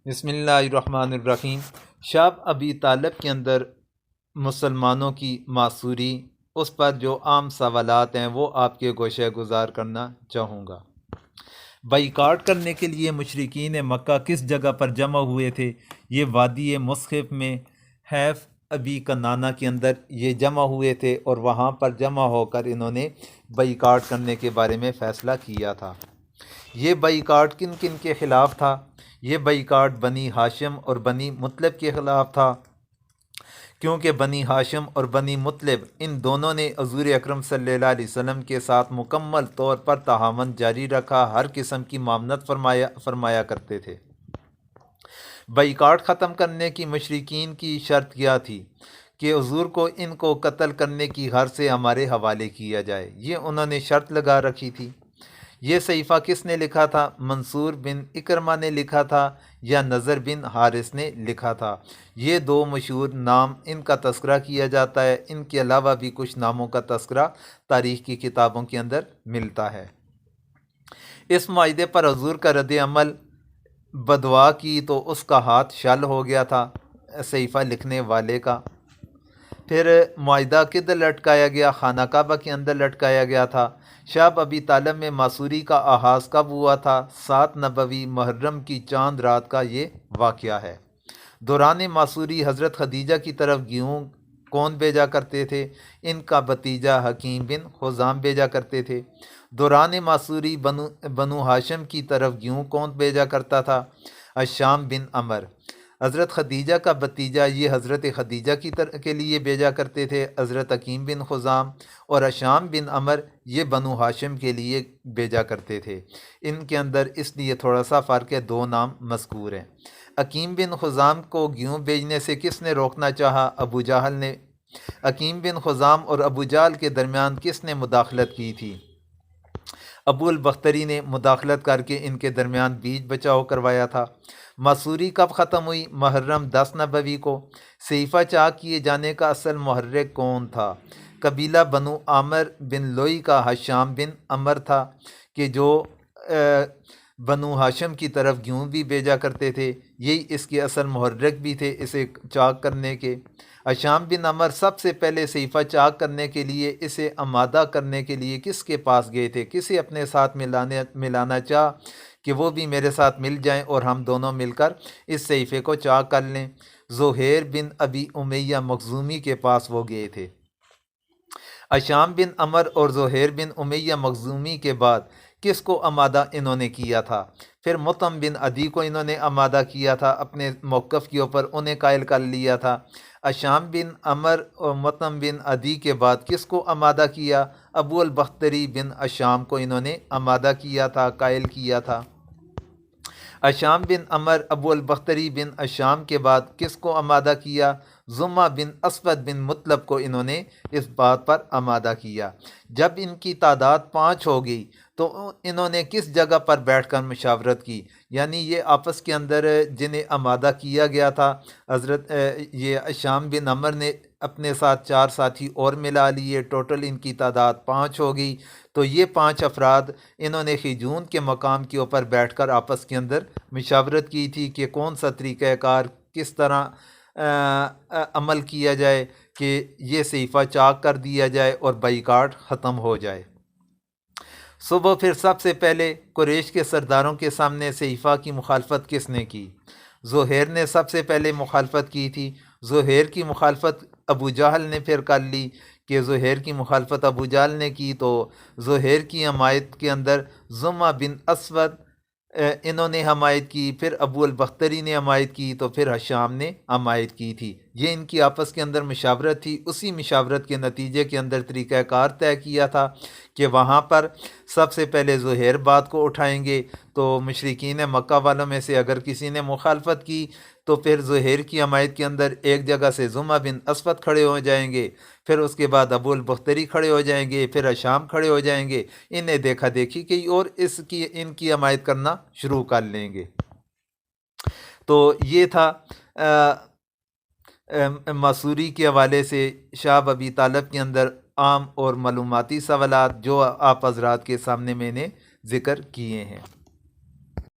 بسم اللہ الرحمن الرحیم۔ شاب ابی طالب کے اندر مسلمانوں کی معصوری، اس پر جو عام سوالات ہیں وہ آپ کے گوشہ گزار کرنا چاہوں گا۔ بائیکاٹ کرنے کے لیے مشرکین مکہ کس جگہ پر جمع ہوئے تھے؟ یہ وادی مسخف میں حیف ابی کنانہ کے اندر یہ جمع ہوئے تھے، اور وہاں پر جمع ہو کر انہوں نے بائیکاٹ کرنے کے بارے میں فیصلہ کیا تھا۔ یہ بائیکاٹ کن کن کے خلاف تھا؟ یہ بائیکاٹ بنی ہاشم اور بنی مطلب کے خلاف تھا، کیونکہ بنی ہاشم اور بنی مطلب ان دونوں نے حضور اکرم صلی اللہ علیہ وسلم کے ساتھ مکمل طور پر تعاون جاری رکھا، ہر قسم کی معاونت فرمایا کرتے تھے۔ بائیکاٹ ختم کرنے کی مشرکین کی شرط کیا تھی؟ کہ حضور کو ان کو قتل کرنے کی غرض سے ہمارے حوالے کیا جائے، یہ انہوں نے شرط لگا رکھی تھی۔ یہ صحیفہ کس نے لکھا تھا؟ منصور بن اکرمہ نے لکھا تھا یا نضر بن حارث نے لکھا تھا؟ یہ دو مشہور نام ان کا تذکرہ کیا جاتا ہے، ان کے علاوہ بھی کچھ ناموں کا تذکرہ تاریخ کی کتابوں کے اندر ملتا ہے۔ اس معاہدے پر حضور کا رد عمل بدعا کی تو اس کا ہاتھ شل ہو گیا تھا، صحیفہ لکھنے والے کا۔ پھر معاہدہ کدھر لٹکایا گیا؟ خانہ کعبہ کے اندر لٹکایا گیا تھا۔ شاب ابی طالب میں معصوری کا آغاز کب ہوا تھا؟ 7 نبوی محرم کی چاند رات کا یہ واقعہ ہے۔ دوران معصوری حضرت خدیجہ کی طرف گیہوں کون بھیجا کرتے تھے؟ ان کا بھتیجا حکیم بن حزام بھیجا کرتے تھے۔ دوران معصوری بنو ہاشم کی طرف گیہوں کون بھیجا کرتا تھا؟ الشام بن عمر۔ حضرت خدیجہ کا بھتیجا یہ حضرت خدیجہ کے لیے بھیجا کرتے تھے، حضرت حکیم بن حزام، اور الشام بن عمر یہ بنو ہاشم کے لیے بھیجا کرتے تھے۔ ان کے اندر اس لیے تھوڑا سا فرق ہے، 2 نام مذکور ہیں۔ حکیم بن حزام کو گیہوں بھیجنے سے کس نے روکنا چاہا؟ ابو جہل نے۔ حکیم بن حزام اور ابو جہل کے درمیان کس نے مداخلت کی تھی؟ ابو البختری نے مداخلت کر کے ان کے درمیان بیچ بچاؤ کروایا تھا۔ معصوری کب ختم ہوئی؟ محرم 10 نبوی کو۔ صحیفہ چاک کیے جانے کا اصل محرک کون تھا؟ قبیلہ بنو عامر بن لوئی کا الشام بن عمر تھا، کہ جو بنو ہاشم کی طرف گیہوں بھی بھیجا کرتے تھے، یہی اس کے اصل محرک بھی تھے اسے چاک کرنے کے۔ الشام بن عمر سب سے پہلے صحیفہ چاک کرنے کے لیے، اسے آمادہ کرنے کے لیے کس کے پاس گئے تھے؟ کسے اپنے ساتھ ملانا چاہ کہ وہ بھی میرے ساتھ مل جائیں اور ہم دونوں مل کر اس صحیفے کو چاک کر لیں؟ زہیر بن ابی امیہ مخزومی کے پاس وہ گئے تھے۔ الشام بن عمر اور زہیر بن امیہ مخزومی کے بعد کس کو آمادہ انہوں نے کیا تھا؟ پھر مطعم بن عدی کو انہوں نے آمادہ کیا تھا، اپنے موقف کے اوپر انہیں قائل کر لیا تھا۔ الشام بن عمر اور مطعم بن عدی کے بعد کس کو آمادہ کیا؟ ابو البختری بن الشام کو انہوں نے آمادہ کیا تھا، قائل کیا تھا۔ الشام بن عمر ابو البختری بن الشام کے بعد کس کو آمادہ کیا؟ زمہ بن اسود بن مطلب کو انہوں نے اس بات پر آمادہ کیا۔ جب ان کی تعداد 5 ہو گئی تو انہوں نے کس جگہ پر بیٹھ کر مشاورت کی؟ یعنی یہ آپس کے اندر جنہیں آمادہ کیا گیا تھا، حضرت یہ الشام بن عمر نے اپنے ساتھ 4 ساتھی اور ملا لیے، ٹوٹل ان کی تعداد 5 ہو گئی۔ تو یہ 5 افراد انہوں نے خیجون کے مقام کے اوپر بیٹھ کر آپس کے اندر مشاورت کی تھی کہ کون سا طریقہ کار کس طرح عمل کیا جائے کہ یہ صحیفہ چاک کر دیا جائے اور بائیکاٹ ختم ہو جائے۔ صبح پھر سب سے پہلے قریش کے سرداروں کے سامنے صحیفہ کی مخالفت کس نے کی؟ زہیر نے سب سے پہلے مخالفت کی تھی۔ زہیر کی مخالفت ابو جہل نے پھر کر لی، کہ زہیر کی مخالفت ابو جہل نے کی تو زہیر کی حمایت کے اندر زمہ بن اسود انہوں نے حمایت کی، پھر ابو البختری نے حمایت کی، تو پھر الشام نے حمایت کی تھی۔ یہ ان کی آپس کے اندر مشاورت تھی، اسی مشاورت کے نتیجے کے اندر طریقہ کار طے کیا تھا کہ وہاں پر سب سے پہلے زہیر بات کو اٹھائیں گے، تو مشرکین مکہ والوں میں سے اگر کسی نے مخالفت کی تو پھر زہیر کی حمایت کے اندر ایک جگہ سے زمہ بن اسود کھڑے ہو جائیں گے، پھر اس کے بعد ابو البختری کھڑے ہو جائیں گے، پھر الشام کھڑے ہو جائیں گے، انہیں دیکھا دیکھی کہ اور ان کی حمایت کرنا شروع کر لیں گے۔ تو یہ تھا معصوری کے حوالے سے شاب ابی طالب کے اندر عام اور معلوماتی سوالات جو آپ حضرات کے سامنے میں نے ذکر کیے ہیں۔